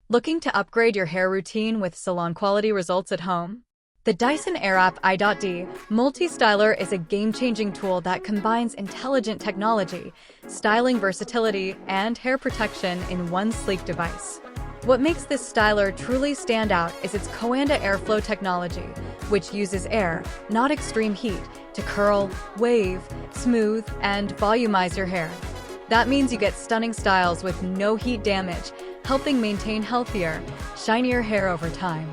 Looking to upgrade your hair routine with salon-quality results at home? The Dyson Airwrap i.d multi-styler is a game-changing tool that combines intelligent technology, styling versatility, and hair protection in one sleek device. What makes this styler truly stand out is its Coanda airflow technology, which uses air, not extreme heat, to curl, wave, smooth, and volumize your hair. That means you get stunning styles with no heat damage, helping maintain healthier, shinier hair over time.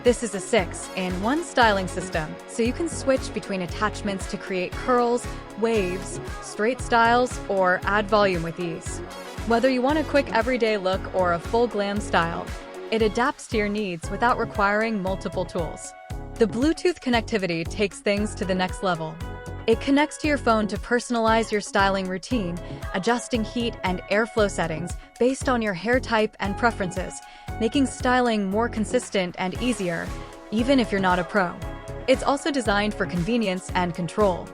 This is a 6-in-1 styling system, so you can switch between attachments to create curls, waves, straight styles, or add volume with ease. Whether you want a quick everyday look or a full glam style, it adapts to your needs without requiring multiple tools. The Bluetooth connectivity takes things to the next level. It connects to your phone to personalize your styling routine, adjusting heat and airflow settings based on your hair type and preferences, making styling more consistent and easier, even if you're not a pro. It's also designed for convenience and control.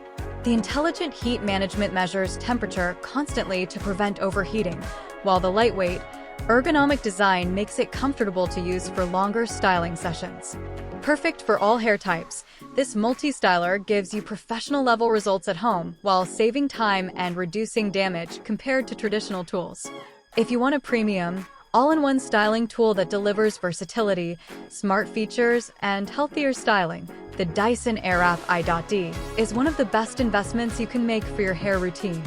The intelligent heat management measures temperature constantly to prevent overheating, while the lightweight, ergonomic design makes it comfortable to use for longer styling sessions. Perfect for all hair types, this multi-styler gives you professional-level results at home while saving time and reducing damage compared to traditional tools. If you want a premium, all-in-one styling tool that delivers versatility, smart features, and healthier styling, the Dyson Airwrap i.d is one of the best investments you can make for your hair routine.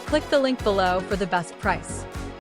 Click the link below for the best price.